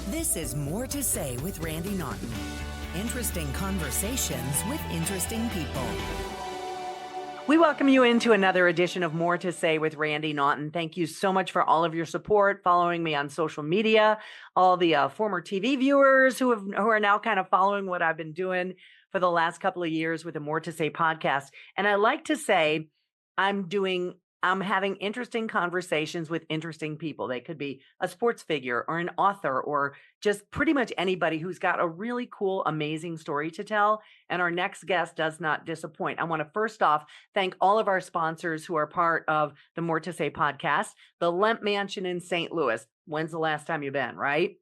This is More to Say with Randy Naughton. Interesting conversations with interesting people. We welcome you into another edition of More to Say with Randy Naughton. Thank you so much for all of your support, following me on social media, all the former TV viewers who are now kind of following what I've been doing for the last couple of years with the More to Say podcast. And I like to say I'm having interesting conversations with interesting people. They could be a sports figure or an author or just pretty much anybody who's got a really cool, amazing story to tell. And our next guest does not disappoint. I want to first off thank all of our sponsors who are part of the More to Say podcast. The Lemp Mansion in St. Louis. When's the last time you've been, right?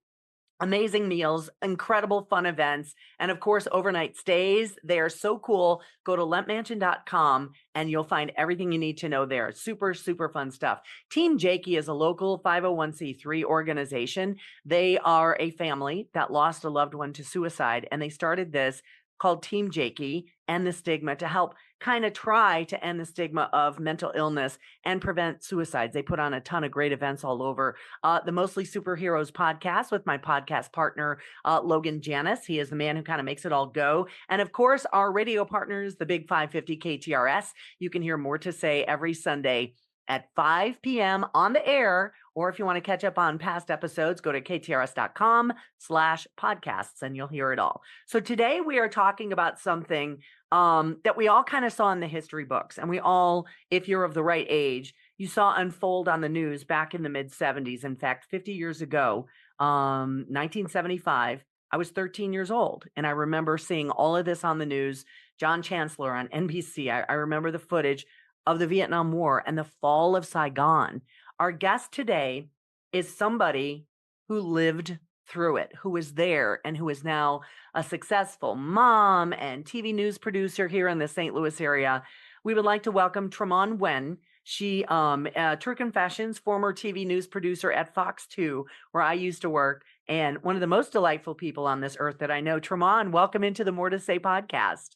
Amazing meals, incredible fun events, and of course, overnight stays. They are so cool. Go to lempmansion.com and you'll find everything you need to know there. Super, super fun stuff. Team Jakey is a local 501c3 organization. They are a family that lost a loved one to suicide, and they started this called Team Jakey and the Stigma to help kind of try to end the stigma of mental illness and prevent suicides. They put on a ton of great events all over. The Mostly Superheroes podcast with my podcast partner, Logan Janis. He is the man who kind of makes it all go. And of course, our radio partners, the Big 550 KTRS. You can hear More to Say every Sunday at 5 p.m. on the air, or if you want to catch up on past episodes, go to ktrs.com/podcasts and you'll hear it all. So today we are talking about something that we all kind of saw in the history books. And we all, if you're of the right age, you saw unfold on the news back in the mid 70s. In fact, 50 years ago, 1975, I was 13 years old. And I remember seeing all of this on the news. John Chancellor on NBC. I remember the footage of the Vietnam War and the fall of Saigon. Our guest today is somebody who lived through it, who was there and who is now a successful mom and TV news producer here in the St. Louis area. We would like to welcome Tram Anh Nguyen. She, True Confessions, former TV news producer at Fox 2, where I used to work, and one of the most delightful people on this earth that I know. Tram Anh, welcome into the More to Say podcast.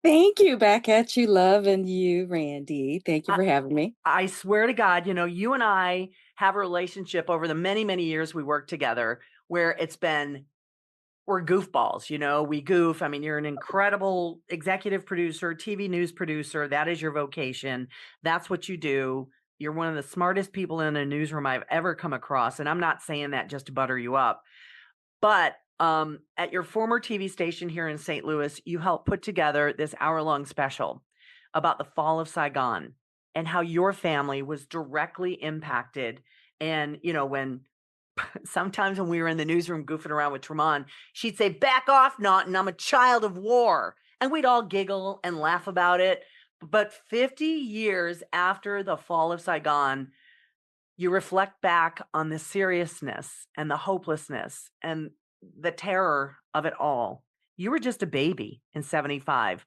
Thank you. Back at you, love, and you, Randy. Thank you for having me. I swear to God, you and I have a relationship over the many, many years we worked together where we're goofballs, we goof. I mean, you're an incredible executive producer, TV news producer. That is your vocation. That's what you do. You're one of the smartest people in a newsroom I've ever come across. And I'm not saying that just to butter you up, but at your former TV station here in St. Louis, you helped put together this hour-long special about the fall of Saigon and how your family was directly impacted. And, sometimes when we were in the newsroom goofing around with Tram Anh, she'd say, "Back off, Naughton, I'm a child of war." And we'd all giggle and laugh about it. But 50 years after the fall of Saigon, you reflect back on the seriousness and the hopelessness and the terror of it all. You were just a baby in 75.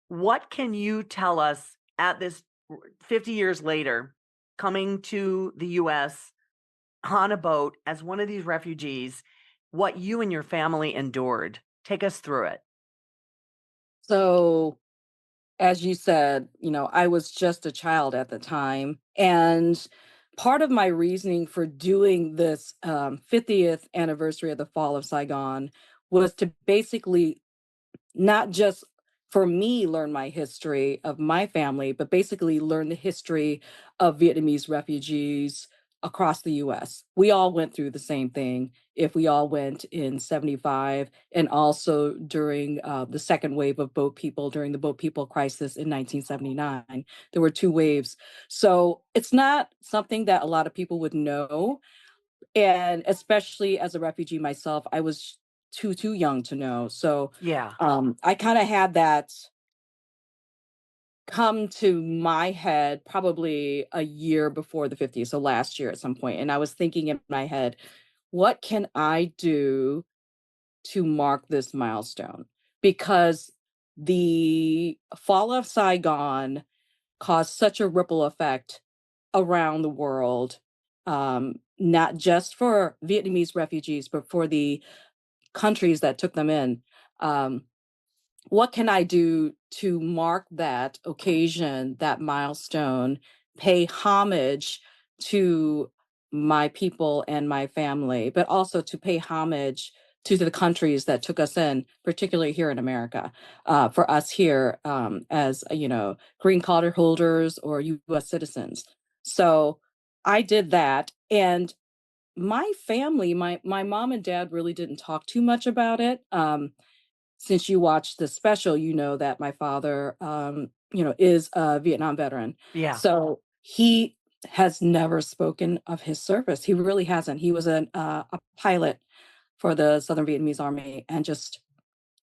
What can you tell us at this 50 years later, coming to the U.S. on a boat as one of these refugees, what you and your family endured? Take us through it. So, as you said, I was just a child at the time. And part of my reasoning for doing this 50th anniversary of the fall of Saigon was to basically not just for me learn my history of my family, but basically learn the history of Vietnamese refugees across the US. We all went through the same thing if we all went in 75 and also during the second wave of boat people during the boat people crisis in 1979. There were two waves. So it's not something that a lot of people would know. And especially as a refugee myself, I was too young to know. So Yeah. I kind of had that come to my head probably a year before the 50th, so last year at some point. And I was thinking in my head, what can I do to mark this milestone? Because the fall of Saigon caused such a ripple effect around the world, not just for Vietnamese refugees, but for the countries that took them in. What can I do to mark that occasion, that milestone, pay homage to my people and my family, but also to pay homage to the countries that took us in, particularly here in America. For us here, as green card holders or U.S. citizens. So I did that, and my family, my mom and dad really didn't talk too much about it. Since you watched the special, you know that my father, is a Vietnam veteran. Yeah. So he has never spoken of his service. He really hasn't. He was a pilot for the Southern Vietnamese Army and just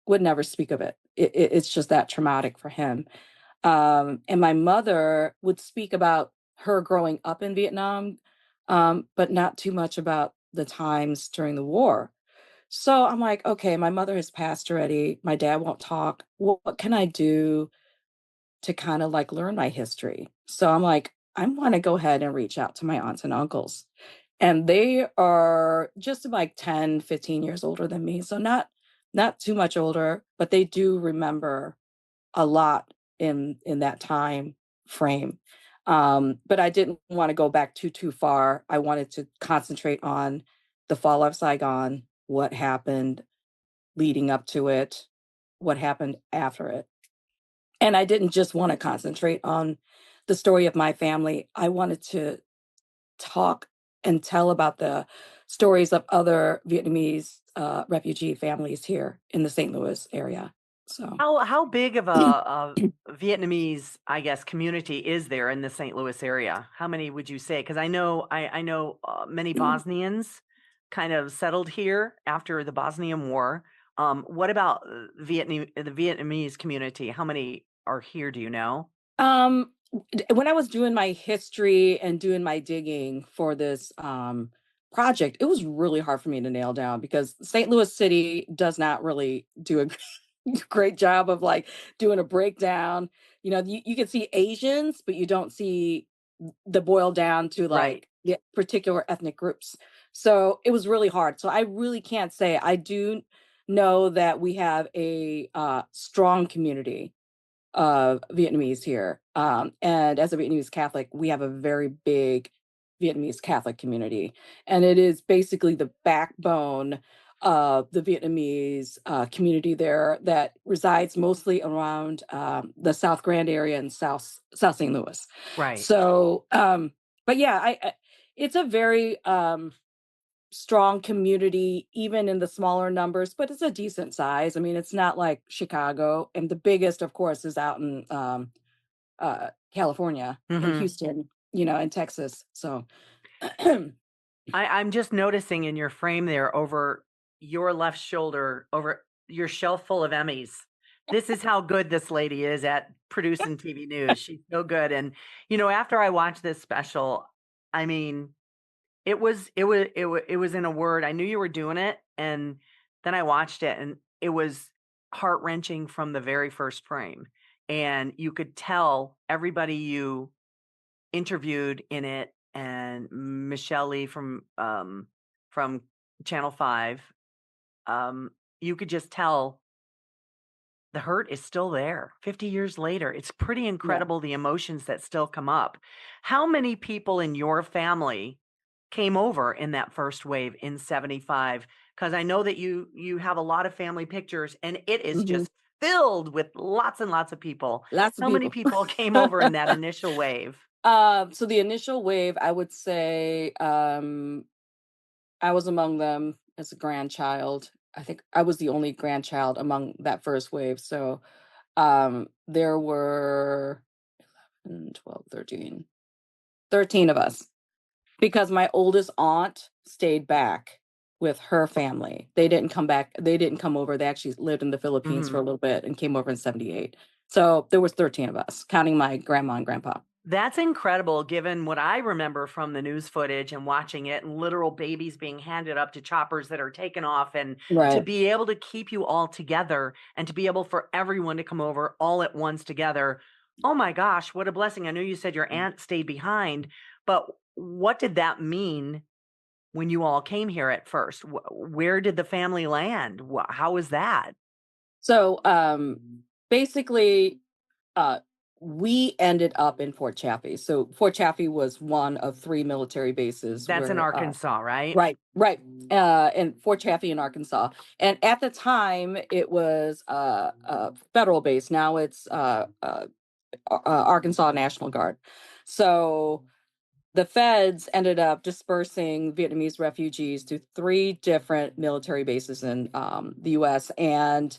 would never speak of it. It's just that traumatic for him. And my mother would speak about her growing up in Vietnam, but not too much about the times during the war. So I'm like, okay, my mother has passed already. My dad won't talk. What can I do to kind of like learn my history? So I'm like, I want to go ahead and reach out to my aunts and uncles. And they are just like 10, 15 years older than me. So not too much older, but they do remember a lot in that time frame. But I didn't want to go back too far. I wanted to concentrate on the fall of Saigon, what happened leading up to it, what happened after it. And I didn't just want to concentrate on the story of my family. I wanted to talk and tell about the stories of other Vietnamese refugee families here in the St. Louis area. So, How big of a Vietnamese, I guess, community is there in the St. Louis area? How many would you say? Because I know many Bosnians kind of settled here after the Bosnian War. What about the Vietnamese community? How many are here? Do you know? Um, when I was doing my history and doing my digging for this project, it was really hard for me to nail down because St. Louis City does not really do a great job of like doing a breakdown. You can see Asians, but you don't see the boil down to Right. like the particular ethnic groups. So it was really hard. So I really can't say. I do know that we have a strong community of Vietnamese here. And as a Vietnamese Catholic, we have a very big Vietnamese Catholic community. And it is basically the backbone of the Vietnamese community there that resides mostly around the South Grand area and South St. Louis. Right. So, but yeah, it's a very strong community, even in the smaller numbers, but it's a decent size. I mean, it's not like Chicago, and the biggest, of course, is out in California, in Hmm. Houston, in Texas. So, I'm just noticing in your frame there over your left shoulder, over your shelf full of Emmys. This is how good this lady is at producing TV news. She's so good. And after I watched this special, I mean, it was in a word. I knew you were doing it, and then I watched it, and it was heart wrenching from the very first frame. And you could tell everybody you interviewed in it, and Michelle Lee from Channel 5, you could just tell the hurt is still there 50 years later. It's pretty yeah. incredible the emotions that still come up. How many people in your family came over in that first wave in 75? Because I know that you have a lot of family pictures, and it is Hmm. just filled with lots and lots of people. Lots of How many people. people came over in that initial wave? So the initial wave, I would say, I was among them as a grandchild. I think I was the only grandchild among that first wave. So there were 12, 13 of us because my oldest aunt stayed back with her family. They didn't come back. They didn't come over. They actually lived in the Philippines for a Mhm. little bit and came over in 78. So there was 13 of us, counting my grandma and grandpa. That's incredible given what I remember from the news footage and watching it, and literal babies being handed up to choppers that are taken off, and to Right. be able to keep you all together and to be able for everyone to come over all at once together. Oh my gosh, what a blessing. I know you said your aunt stayed behind, but what did that mean when you all came here at first? Where did the family land? How was that? So basically, uh, we ended up in Fort Chaffee. So Fort Chaffee was one of 3 military bases That's in where, Arkansas, right? right, in Fort Chaffee in Arkansas. And at the time, it was a federal base. Now it's Arkansas National Guard. So the feds ended up dispersing Vietnamese refugees to 3 different military bases in the U.S. And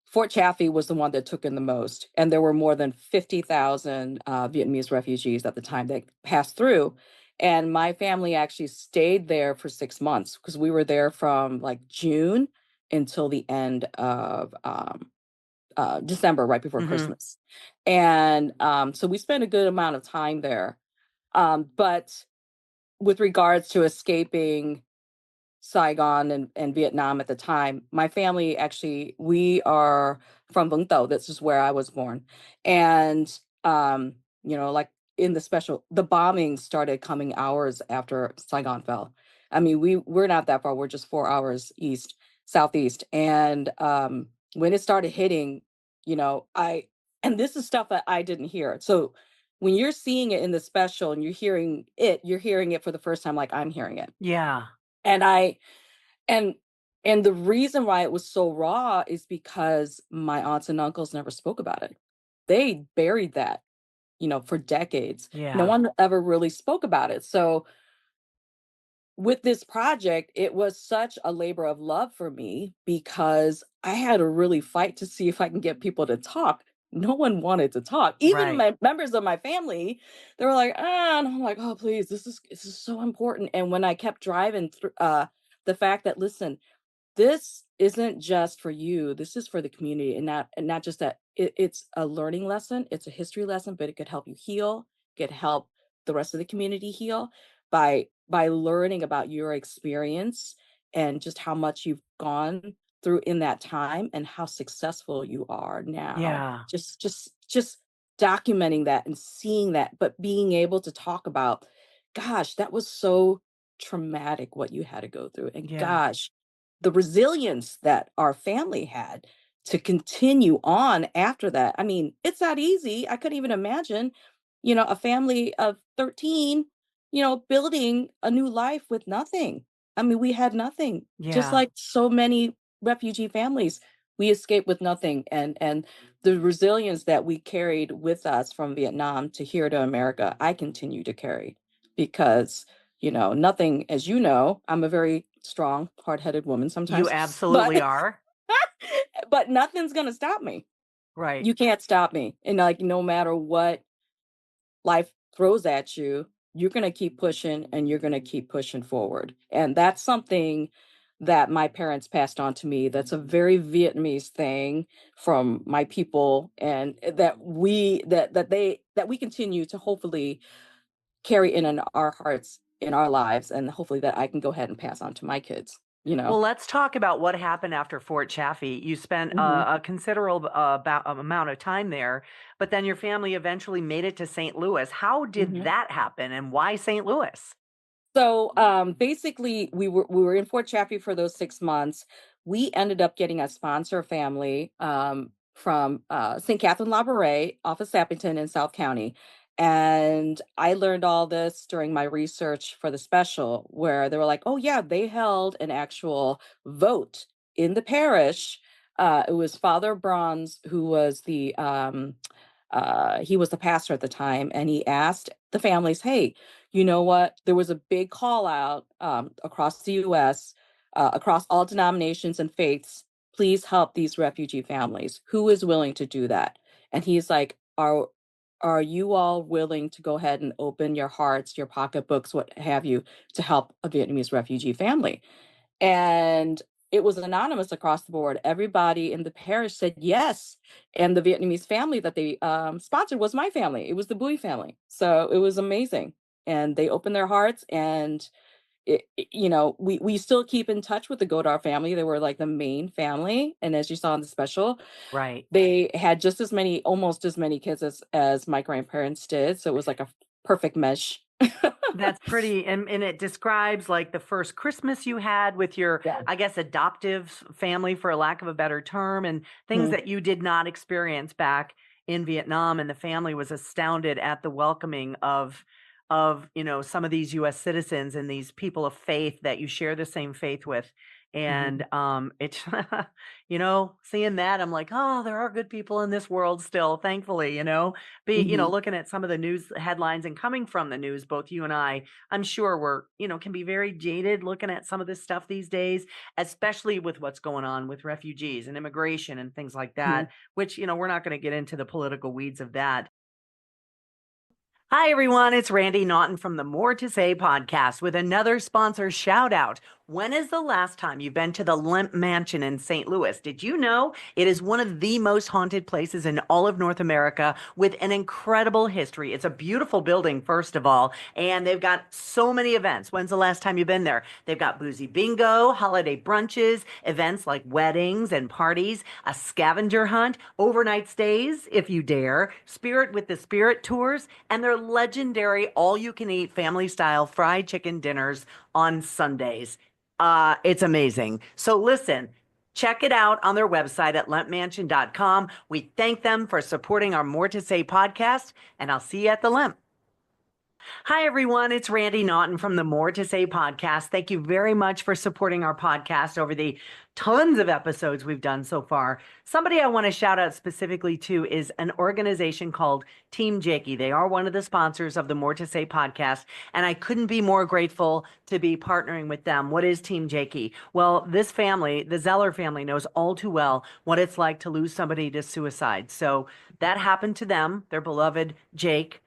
Fort Chaffee was the one that took in the most, and there were more than 50,000 Vietnamese refugees at the time that passed through. And my family actually stayed there for 6 months because we were there from like June until the end of December, right before Hmm. Christmas. And so we spent a good amount of time there. But with regards to escaping Saigon and Vietnam at the time, my family actually, we are from Vũng Tàu. This is where I was born. And, um, like in the special, the bombings started coming hours after Saigon fell. I mean, we're not that far. We're just 4 hours southeast. And when it started hitting, and this is stuff that I didn't hear. So when you're seeing it in the special and you're hearing it for the first time, like I'm hearing it. Yeah. And I and and the reason why it was so raw is because my aunts and uncles never spoke about it. They buried that, for decades. No Yeah. one ever really spoke about it. So with this project, it was such a labor of love for me because I had to really fight to see if I can get people to talk. No one wanted to talk. Even Right. my members of my family, they were like, ah, and I'm like, oh, please, this is so important. And when I kept driving through the fact that, listen, this isn't just for you, this is for the community, and not just that it's a learning lesson, it's a history lesson, but it could help you heal, could help the rest of the community heal by learning about your experience and just how much you've gone through in that time and how successful you are now. Yeah. Just documenting that and seeing that, but being able to talk about, gosh, that was so traumatic what you had to go through, and Yeah. gosh, the resilience that our family had to continue on after that. I mean, it's not easy. I couldn't even imagine, a family of 13, building a new life with nothing. I mean, we had nothing. Just Yeah. like so many refugee families, we escaped with nothing. And the resilience that we carried with us from Vietnam to here to America, I continue to carry because nothing, as you know, I'm a very strong, hard-headed woman You sometimes, but absolutely are. but nothing's gonna stop me. Right. You can't stop me. And like no matter what life throws at you, you're gonna keep pushing and you're gonna keep pushing forward. And that's something that my parents passed on to me. That's a very Vietnamese thing from my people, and that we continue to hopefully carry in our hearts, in our lives, and hopefully that I can go ahead and pass on to my kids, you Well, know? let's talk about what happened after Fort Chaffee. You spent Mhm, a considerable amount of time there, but then your family eventually made it to St. Louis. How did mhm. that happen, and why St. Louis? So, basically, we were in Fort Chaffee for those 6 months. We ended up getting a sponsor family, from, St. Catherine La Brea off of Sappington in South County, and I learned all this during my research for the special, where they were like, "Oh, yeah, they held an actual vote in the parish." It was Father Bronze who was he was the pastor at the time, and he asked the families, "Hey, you know what? There was a big call out across the U.S., across all denominations and faiths. Please help these refugee families. Who is willing to do that?" And he's like, "Are you all willing to go ahead and open your hearts, your pocketbooks, what have you, to help a Vietnamese refugee family?" And it was anonymous across the board. Everybody in the parish said yes. And the Vietnamese family that they sponsored was my family. It was the Bui family. So it was amazing. And they opened their hearts, and we still keep in touch with the Godar family. They were like the main family. And as you saw in the special, Right. they had just as many, almost as many kids as my grandparents did. So it was like a perfect mesh. That's pretty, and it describes like the first Christmas you had with your, Yeah. I guess, adoptive family, for a lack of a better term, and things Mhm. that you did not experience back in Vietnam, and the family was astounded at the welcoming of some of these U.S. citizens and these people of faith that you share the same faith with. And it's seeing that, I'm like, oh, there are good people in this world still, thankfully. Mhm. Looking at some of the news headlines and coming from the news, both you and I'm sure we're can be very jaded looking at some of this stuff these days, especially with what's going on with refugees and immigration and things like that, Mhm. which we're not going to get into the political weeds of that. Hi, everyone. It's Randy Naughton from the More to Say podcast with another sponsor shout out. When is the last time you've been to the Lemp Mansion in St. Louis? Did you know it is one of the most haunted places in all of North America with an incredible history? It's a beautiful building, first of all, and they've got so many events. When's the last time you've been there? They've got boozy bingo, holiday brunches, events like weddings and parties, a scavenger hunt, overnight stays, if you dare, Spirit with the Spirit tours, and their legendary all-you-can-eat family-style fried chicken dinners on Sundays. It's amazing. So listen, check it out on their website at lempmansion.com. We thank them for supporting our More to Say podcast, and I'll see you at the Lemp. Hi, everyone. It's Randy Naughton from the More to Say podcast. Thank you very much for supporting our podcast over the tons of episodes we've done so far. Somebody I want to shout out specifically to is an organization called Team Jakey. They are one of the sponsors of the More to Say podcast, and I couldn't be more grateful to be partnering with them. What is Team Jakey? Well, this family, the Zeller family, knows all too well what it's like to lose somebody to suicide. So that happened to them, their beloved Jake.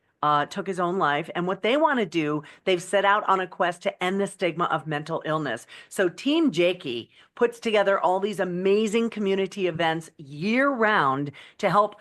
Took his own life. And what they want to do, they've set out on a quest to end the stigma of mental illness. So Team Jakey puts together all these amazing community events year round to help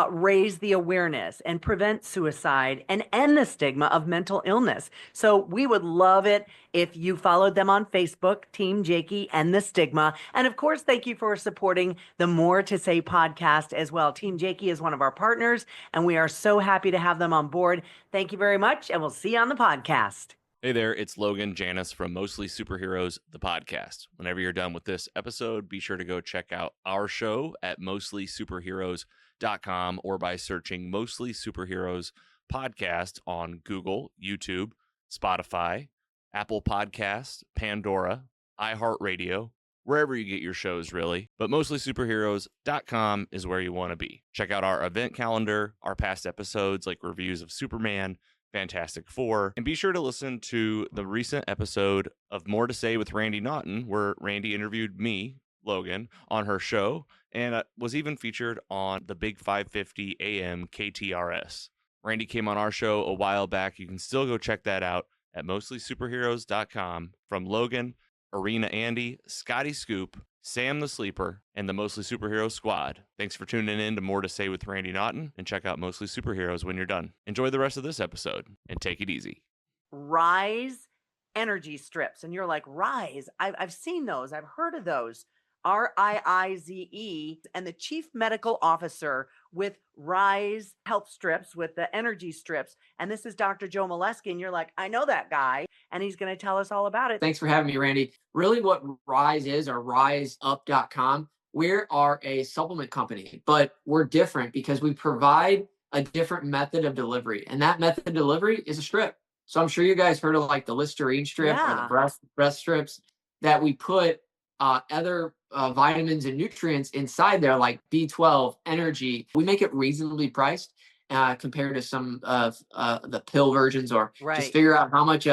raise the awareness and prevent suicide and end the stigma of mental illness. So we would love it if you followed them on Facebook, Team Jakey and the Stigma. And of course, thank you for supporting the More to Say podcast as well. Team Jakey is one of our partners, and we are so happy to have them on board. Thank you very much, and we'll see you on the podcast. Hey there, it's Logan Janice from Mostly Superheroes, the podcast. Whenever you're done with this episode, be sure to go check out our show at mostlysuperheroes.com or by searching Mostly Superheroes podcast on Google, YouTube, Spotify, Apple Podcasts, Pandora, iHeartRadio, wherever you get your shows, really. But mostlysuperheroes.com is where you want to be. Check out our event calendar, our past episodes like reviews of Superman, Fantastic Four, and be sure to listen to the recent episode of More to Say with Randy Naughton, where Randy interviewed me, Logan, on her show, and was even featured on the Big 550 AM KTRS. Randy came on our show a while back. You can still go check that out at mostlysuperheroes.com. From Logan, Arena Andy, Scotty Scoop, Sam the Sleeper, and the Mostly Superhero Squad. Thanks for tuning in to More to Say with Randy Naughton, and check out Mostly Superheroes when you're done. Enjoy the rest of this episode, and take it easy. Rise energy strips. And you're like, Rise? I've seen those. I've heard of those. RIIZE, and the chief medical officer with Rise Health Strips, with the energy strips. And this is Dr. Joe Molesky. And you're like, I know that guy. And he's going to tell us all about it. Thanks for having me, Randy. Really what Rise is, or riseup.com, we are a supplement company, but we're different because we provide a different method of delivery. And that method of delivery is a strip. So I'm sure you guys heard of like the Listerine strip or the breast strips that we put other vitamins and nutrients inside there, like B12, energy. We make it reasonably priced compared to some of the pill versions, or just figure out how much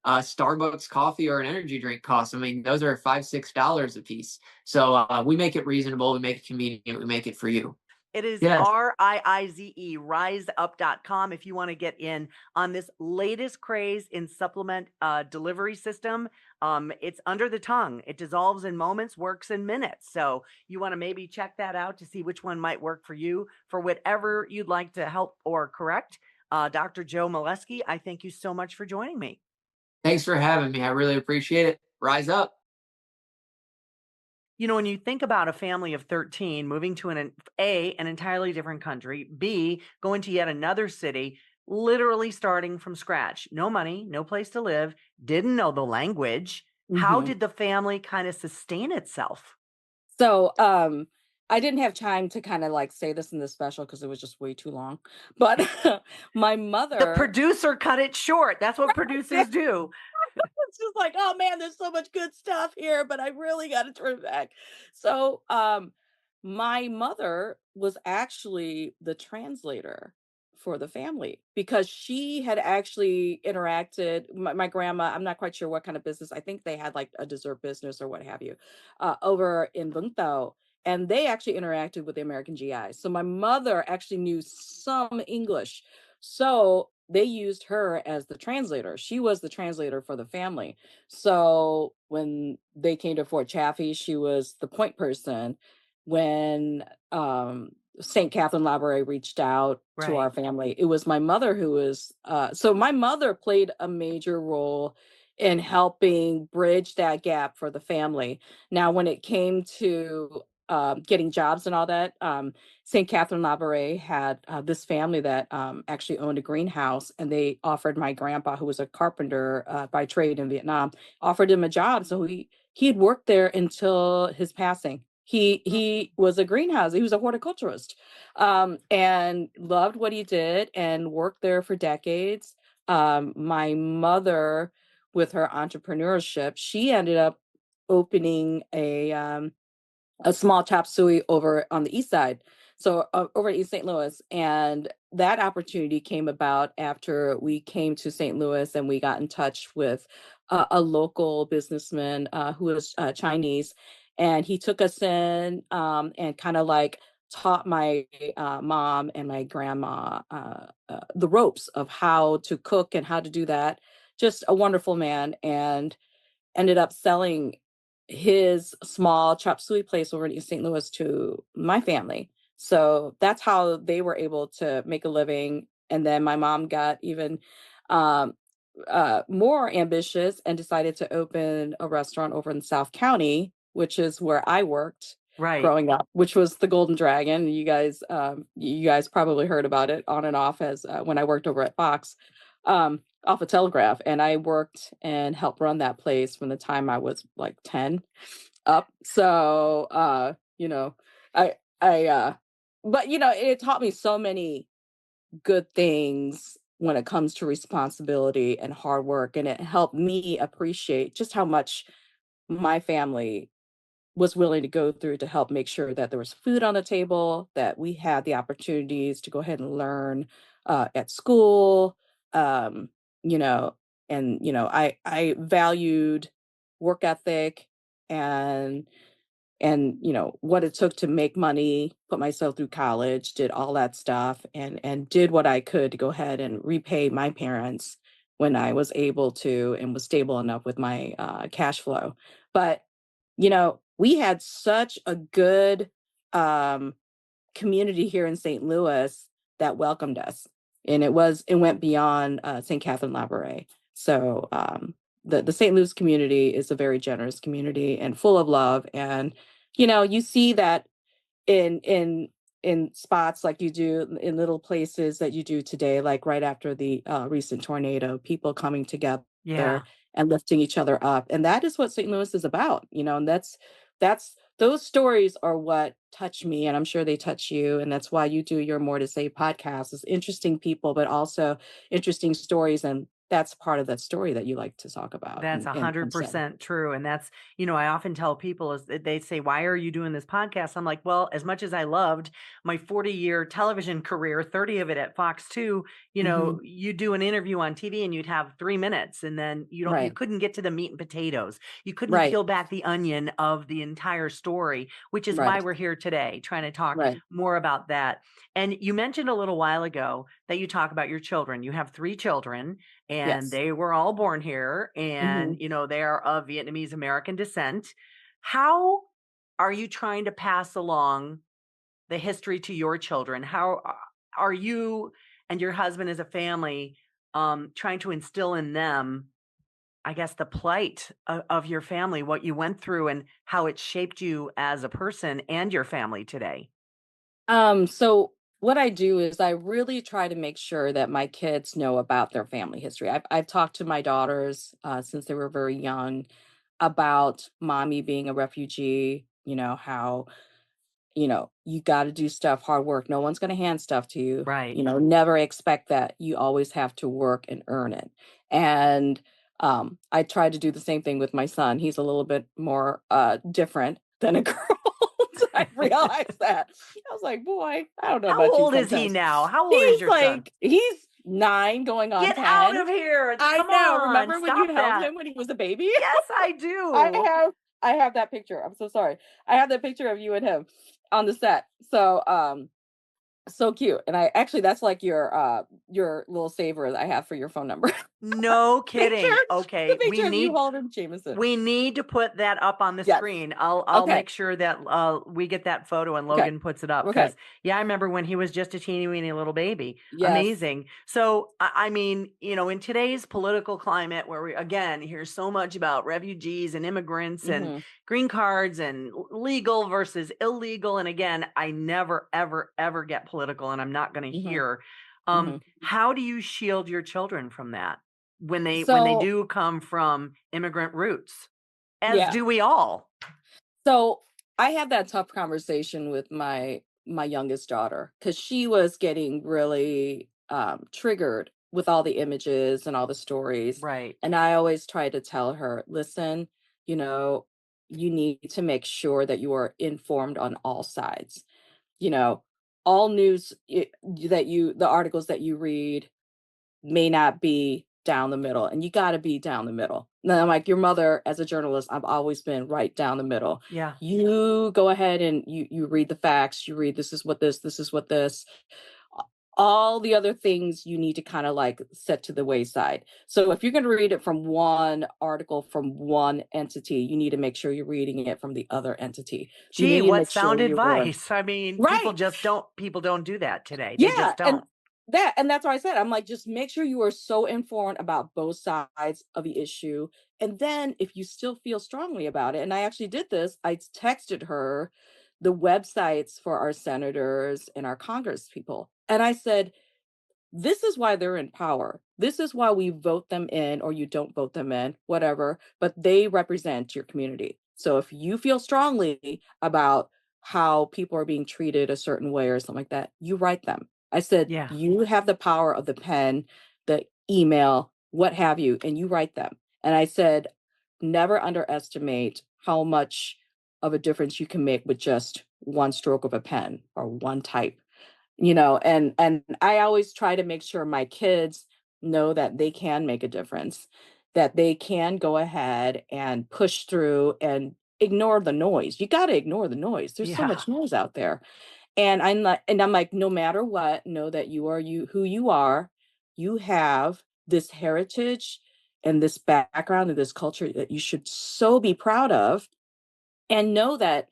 Starbucks coffee or an energy drink costs. I mean, those are $5-6 a piece. So we make it reasonable. We make it convenient. We make it for you. It is RIIZE, riseup.com, if you want to get in on this latest craze in supplement delivery system. It's under the tongue. It dissolves in moments, works in minutes. So you want to maybe check that out to see which one might work for you for whatever you'd like to help or correct. Dr. Joe Molesky, I thank you so much for joining me. Thanks for having me. I really appreciate it. Rise up. When you think about a family of 13 moving to an entirely different country, B, going to yet another city, literally starting from scratch, no money, no place to live, didn't know the language. How did the family kind of sustain itself? So I didn't have time to kind of like say this in the special because it was just way too long. But my The mother, producer cut it short. That's what producers do. it's just like, oh man, there's so much good stuff here, but I really got to turn back. So, my mother was actually the translator for the family because she had actually interacted. My grandma, I'm not quite sure what kind of business. I think they had like a dessert business or what have you, over in Vung Tau. And they actually interacted with the American GI. So my mother actually knew some English. So they used her as the translator. She was the translator for the family. So when they came to Fort Chaffee, she was the point person. When St. Catherine Library reached out to Right. our family, it was my mother who was, so my mother played a major role in helping bridge that gap for the family. Now, when it came to getting jobs and all that, St. Catherine Labouré had this family that actually owned a greenhouse, and they offered my grandpa, who was a carpenter by trade in Vietnam, offered him a job. So he had worked there until his passing. He was a greenhouse. He was a horticulturist, and loved what he did and worked there for decades. My mother, with her entrepreneurship, she ended up opening a small chop suey over on the east side, so over in East St. Louis. And that opportunity came about after we came to St. Louis and we got in touch with a local businessman who was Chinese, and he took us in and kind of like taught my mom and my grandma the ropes of how to cook and how to do that. Just a wonderful man, and ended up selling his small chop suey place over in East St. Louis to my family. So that's how they were able to make a living. And then my mom got even um, more ambitious and decided to open a restaurant over in South County, which is where I worked Right. growing up, which was the Golden Dragon. You guys probably heard about it on and off as when I worked over at Fox. Off a Telegraph, and I worked and helped run that place from the time I was like 10 up. So I I but it taught me so many good things when it comes to responsibility and hard work, and it helped me appreciate just how much my family was willing to go through to help make sure that there was food on the table, that we had the opportunities to go ahead and learn at school, um, you know, and I valued work ethic and what it took to make money, put myself through college, did all that stuff, and did what I could to go ahead and repay my parents when I was able to and was stable enough with my cash flow. But we had such a good um, community here in St. Louis that welcomed us, and it went beyond St. Catherine Labouré. So the St. Louis community is a very generous community and full of love, and you see that in spots like you do in little places that you do today, like right after the recent tornado, people coming together Yeah. and lifting each other up. And that is what St. Louis is about, and that's those stories are what touch me, and I'm sure they touch you. And that's why you do your More to Say podcast, is interesting people, but also interesting stories. And that's part of that story that you like to talk about That's and say. 100% true. And that's, I often tell people is that they say, why are you doing this podcast? I'm like, well, as much as I loved my 40-year television career, 30 of it at Fox 2, Hmm. you do an interview on TV and you'd have 3 minutes, and then you Right, couldn't get to the meat and potatoes. You couldn't right, peel back the onion of the entire story, which is why right, we're here today, trying to talk right. more about that. And you mentioned a little while ago that you talk about your children. You have 3 children, and Yes. they were all born here, and Hmm. they are of Vietnamese American descent. How are you trying to pass along the history to your children? How are you and your husband as a family trying to instill in them, I guess, the plight of your family, what you went through and how it shaped you as a person and your family today? So what I do is I really try to make sure that my kids know about their family history. I've talked to my daughters since they were very young about mommy being a refugee, how you got to do stuff, hard work. No one's going to hand stuff to you. Right. Never expect that. You always have to work and earn it. And I try to do the same thing with my son. He's a little bit more different than a girl. I realized that. I was like, boy, I don't know How about you old is he sometimes. now? How old is your son? He's 9 going on Get 10. out of here. I Come know. on. Remember when you Stop held that. him when he was a baby? Yes, I do. I have that picture. I'm so sorry. I have that picture of you and him on the set. So cute. And that's like your little saver that I have for your phone number. No kidding. Okay. The picture of you holding Jameson. We need to put that up on the Yes. screen. I'll Okay. make sure that we get that photo and Logan puts it up. Because I remember when he was just a teeny weeny little baby. Yes. Amazing. So I mean, in today's political climate where we again hear so much about refugees and immigrants and green cards and legal versus illegal. And again, I never, ever, ever get political, and I'm not going to hear. How do you shield your children from that when they do come from immigrant roots, as do we all? So I had that tough conversation with my youngest daughter, because she was getting really triggered with all the images and all the stories. Right. And I always try to tell her, listen, you need to make sure that you are informed on all sides. All news the articles that you read may not be down the middle, and you got to be down the middle. And I'm like, your mother, as a journalist, I've always been right down the middle. Yeah. You go ahead and you read the facts. You read, this is what this. All the other things you need to kind of like set to the wayside. So if you're going to read it from one article from one entity, you need to make sure you're reading it from the other entity. Gee, what sound advice? I mean, right. people don't do that today. Yeah, they just don't. And that's why I said, I'm like, just make sure you are so informed about both sides of the issue. And then if you still feel strongly about it, and I actually did this, I texted her the websites for our senators and our Congress people. And I said, this is why they're in power. This is why we vote them in, or you don't vote them in, whatever, but they represent your community. So if you feel strongly about how people are being treated a certain way or something like that, you write them. I said, you have the power of the pen, the email, what have you, and you write them. And I said, never underestimate how much of a difference you can make with just one stroke of a pen or one type. And I always try to make sure my kids know that they can make a difference, that they can go ahead and push through and ignore the noise. You got to ignore the noise. There's so much noise out there. And I'm like, no matter what, know that you are who you are. You have this heritage and this background and this culture that you should so be proud of, and know that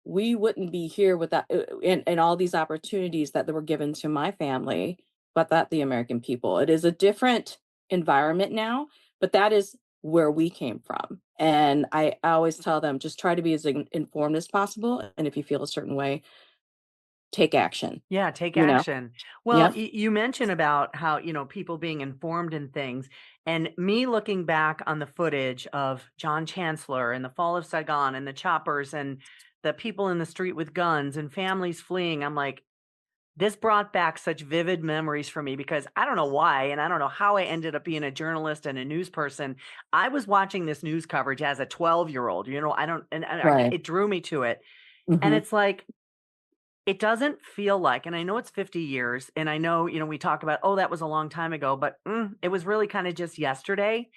we wouldn't be here without and all these opportunities that were given to my family, but that the American people. It is a different environment now, but that is where we came from. And I always tell them, just try to be as informed as possible. And if you feel a certain way, take action. Yeah, take action. Well, you mentioned about how, people being informed in things, and me looking back on the footage of John Chancellor and the fall of Saigon and the choppers and the people in the street with guns and families fleeing. I'm like, this brought back such vivid memories for me, because I don't know why, and I don't know how I ended up being a journalist and a news person. I was watching this news coverage as a 12-year-old, it drew me to it. And it's like, it doesn't feel like, and I know it's 50 years, and I know, we talk about, that was a long time ago, but it was really kind of just yesterday.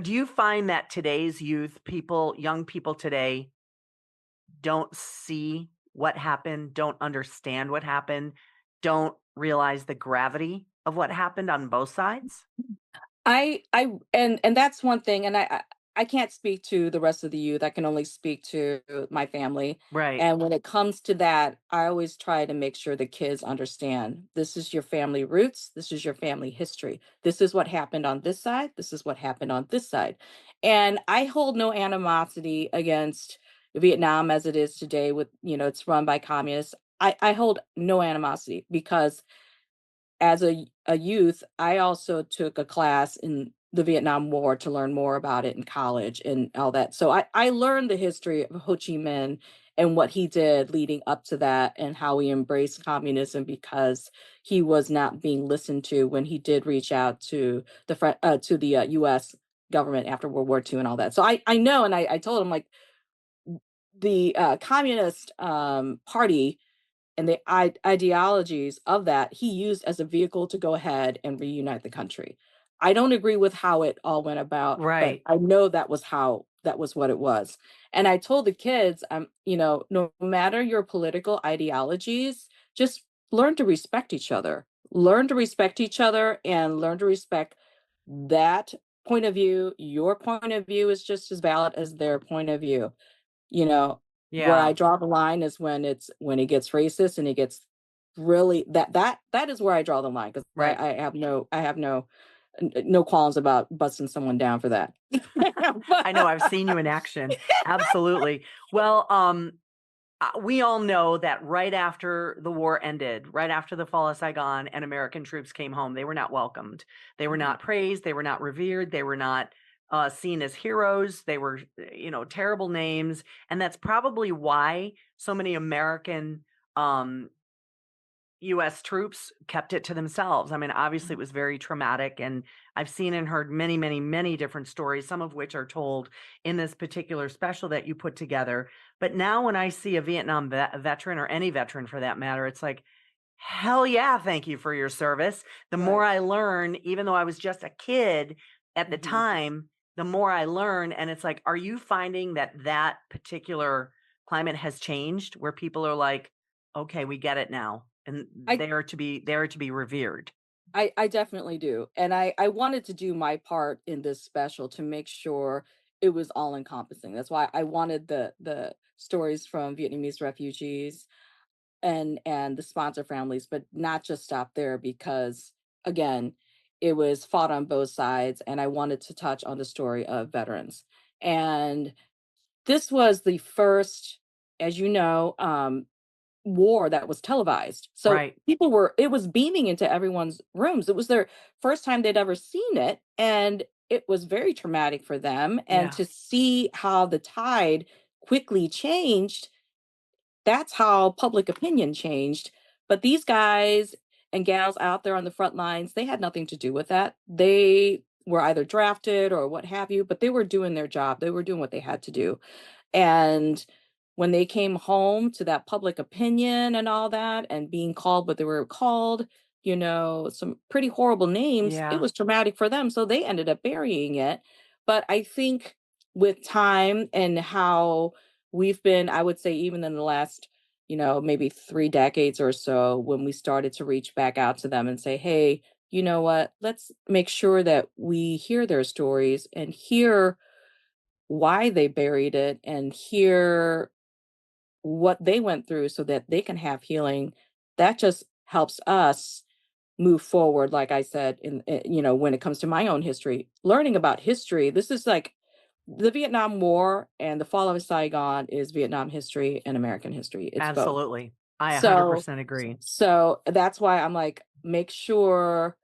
Do you find that today's young people today don't see what happened, don't understand what happened, don't realize the gravity of what happened on both sides? And that's one thing. And I can't speak to the rest of the youth. I can only speak to my family. Right. And when it comes to that, I always try to make sure the kids understand, this is your family roots. This is your family history. This is what happened on this side. This is what happened on this side. And I hold no animosity against Vietnam as it is today with, it's run by communists. I hold no animosity, because as a youth, I also took a class in the Vietnam War to learn more about it in college and all that. So I learned the history of Ho Chi Minh and what he did leading up to that and how he embraced communism because he was not being listened to when he did reach out to the U.S. government after World War II and all that. So I know, and I told him like the Communist Party and the ideologies of that he used as a vehicle to go ahead and reunite the country. I don't agree with how it all went about, but Right. I know that was what it was. And I told the kids, no matter your political ideologies, just learn to respect each other. Learn to respect each other and learn to respect that point of view. Your point of view is just as valid as their point of view. You know, where Yeah. I draw the line is when it gets racist and it gets really that is where I draw the line because Right. I have no qualms about busting someone down for that. I know, I've seen you in action. Absolutely. Well, we all know that right after the war ended, right after the fall of Saigon and American troops came home, they were not welcomed. They were not praised. They were not revered. They were not seen as heroes. They were, terrible names. And that's probably why so many American US troops kept it to themselves. I mean, obviously, it was very traumatic, and I've seen and heard many, many, many different stories, some of which are told in this particular special that you put together. But now, when I see a Vietnam veteran, or any veteran for that matter, it's like, hell yeah, thank you for your service. The more Right. I learn, even though I was just a kid at the Mhm. time, the more I learn. And it's like, are you finding that that particular climate has changed where people are like, okay, we get it now, and I they are to be revered? I definitely do. And I wanted to do my part in this special to make sure it was all encompassing. That's why I wanted the stories from Vietnamese refugees and the sponsor families, but not just stop there because again, it was fought on both sides and I wanted to touch on the story of veterans. And this was the first, as you know, war that was televised. So Right. it was beaming into everyone's rooms. It was their first time they'd ever seen it. And it was very traumatic for them. And Yeah. to see how the tide quickly changed, that's how public opinion changed. But these guys and gals out there on the front lines, they had nothing to do with that. They were either drafted or what have you, but they were doing their job. They were doing what they had to do. And when they came home to that public opinion and all that and being called what they were called, some pretty horrible names, it Yeah. was traumatic for them. So they ended up burying it. But I think with time and how we've been, I would say, even in the last, maybe 3 decades or so, when we started to reach back out to them and say, hey, you know what, let's make sure that we hear their stories and hear why they buried it and hear what they went through so that they can have healing. That just helps us move forward. Like I said, when it comes to my own history, learning about history, this is like the Vietnam War and the fall of Saigon is Vietnam history and American history. It's both. Absolutely. I So, 100% agree. so that's why I'm like, make sure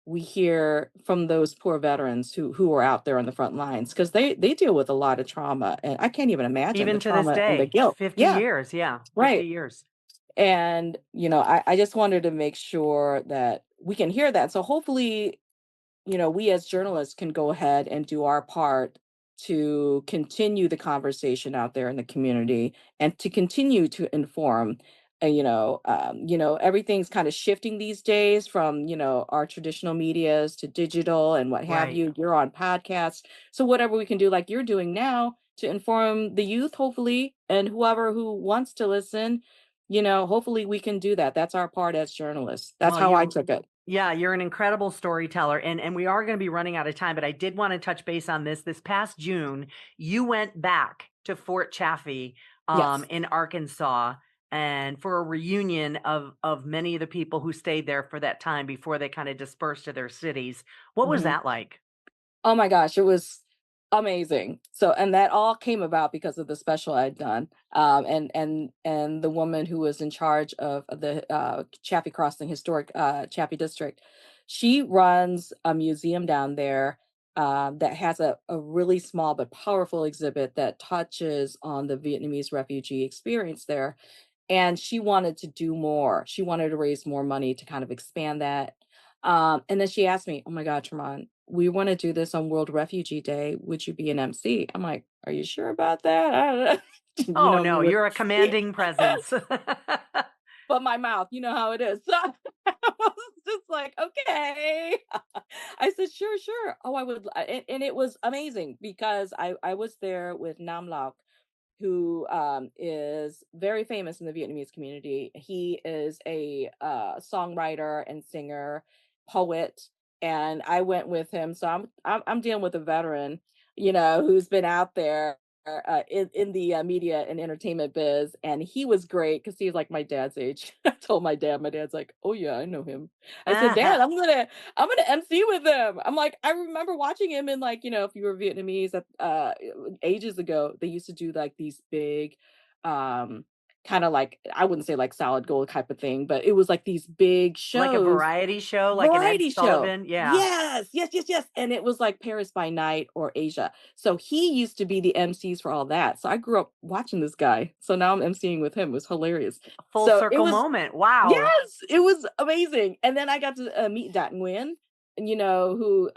we hear from those poor veterans who are out there on the front lines because they deal with a lot of trauma and I can't even imagine the Even to this trauma and the day, guilt. 50 Yeah, years. Yeah. 50 right. years. And I just wanted to make sure that we can hear that. So hopefully, we as journalists can go ahead and do our part to continue the conversation out there in the community and to continue to inform. Everything's kind of shifting these days from, our traditional medias to digital and what have Right. you. You're on podcasts. So whatever we can do, like you're doing now, to inform the youth, hopefully, and whoever who wants to listen, hopefully we can do that. That's our part as journalists. That's Well, how I took it. yeah, you're an incredible storyteller, and we are going to be running out of time, but I did want to touch base on this. This past June, you went back to Fort Chaffee, Yes. in Arkansas, and for a reunion of many of the people who stayed there for that time before they kind of dispersed to their cities. What was Mhm. that like? Oh my gosh, it was amazing. So, and that all came about because of the special I'd done. And the woman who was in charge of the Chaffee Crossing Historic Chaffee District, she runs a museum down there that has a really small but powerful exhibit that touches on the Vietnamese refugee experience there. And she wanted to do more. She wanted to raise more money to kind of expand that. And then she asked me, "Oh my God, Tremont, we want to do this on World Refugee Day. Would you be an MC?" I'm like, "Are you sure about that?" I don't know. You Oh know me no, with you're a commanding presence. but my mouth, you know how it is. So I was just like, okay. I said, sure, sure. Oh, I would. And it was amazing because I was there with Nam Lac, who is very famous in the Vietnamese community. He is a songwriter and singer, poet, and I went with him. So I'm dealing with a veteran, who's been out there in the media and entertainment biz, and he was great because he's like my dad's age. I told my dad, my dad's like, "Oh yeah, I know him." I said, "Dad, I'm gonna MC with him." I'm like, I remember watching him in, like, if you were Vietnamese ages ago, they used to do like these big kind of like, I wouldn't say like solid gold type of thing, but it was like these big Like a shows. variety show, like an Ed Variety show. Sullivan. Yeah. Yes, yes, yes, yes. And it was like Paris by Night or Asia. So he used to be the MCs for all that. So I grew up watching this guy. So now I'm MCing with him. It was hilarious. Full So it circle was, moment. Wow. yes, it was amazing. And then I got to meet Dat Nguyen, and who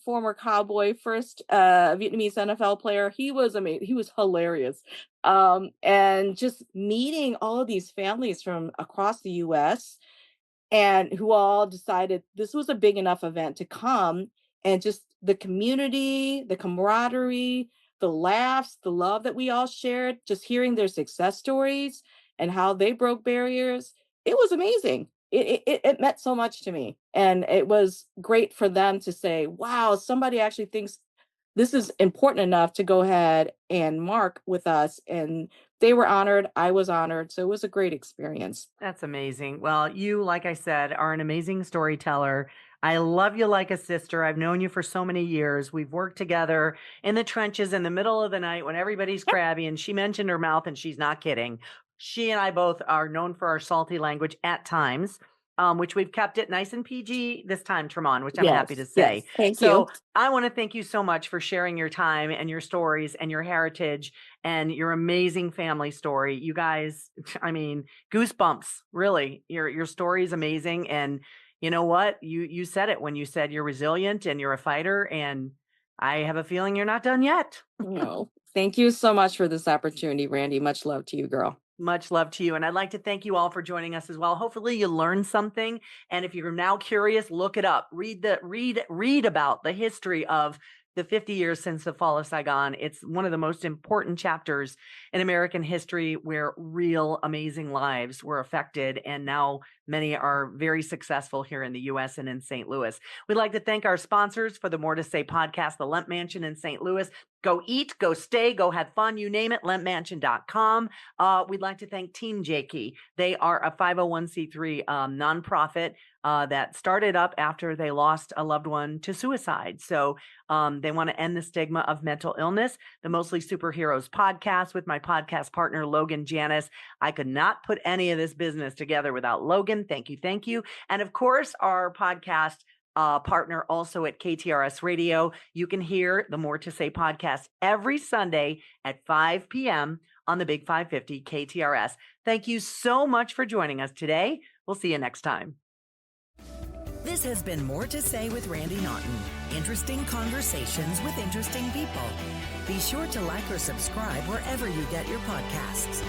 former Cowboy, first Vietnamese NFL player. He was amazing. He was hilarious. And just meeting all of these families from across the US, and who all decided this was a big enough event to come, and just the community, the camaraderie, the laughs, the love that we all shared, just hearing their success stories and how they broke barriers. It was amazing. It meant so much to me. And it was great for them to say, wow, somebody actually thinks this is important enough to go ahead and mark with us. And they were honored. I was honored. So it was a great experience. That's amazing. Well, you, like I said, are an amazing storyteller. I love you like a sister. I've known you for so many years. We've worked together in the trenches in the middle of the night when everybody's crabby. And she mentioned her mouth, and she's not kidding. She and I both are known for our salty language at times, which we've kept it nice and PG this time, Tremont, which I'm happy to Yes, say. yes. Thank you. So I want to thank you so much for sharing your time and your stories and your heritage and your amazing family story. You guys, I mean, goosebumps, really. Your story is amazing. And you know what? You said it when you said you're resilient and you're a fighter. And I have a feeling you're not done yet. No, thank you so much for this opportunity, Randy. Much love to you, girl. Much love to you. And I'd like to thank you all for joining us as well. Hopefully you learned something. And if you're now curious, look it up. Read about the history of the 50 years since the fall of Saigon. It's one of the most important chapters in American history where real amazing lives were affected. And now many are very successful here in the U.S. and in St. Louis. We'd like to thank our sponsors for the More to Say podcast, the Lemp Mansion in St. Louis. Go eat, go stay, go have fun, you name it, lempmansion.com. We'd like to thank Team Jakey. They are a 501c3 nonprofit that started up after they lost a loved one to suicide. So they want to end the stigma of mental illness. The Mostly Superheroes podcast with my podcast partner, Logan Janis. I could not put any of this business together without Logan. Thank you. Thank you. And of course, our podcast partner also at KTRS Radio. You can hear the More to Say podcast every Sunday at 5 p.m. on the Big 550 KTRS. Thank you so much for joining us today. We'll see you next time. This has been More to Say with Randy Naughton. Interesting conversations with interesting people. Be sure to like or subscribe wherever you get your podcasts.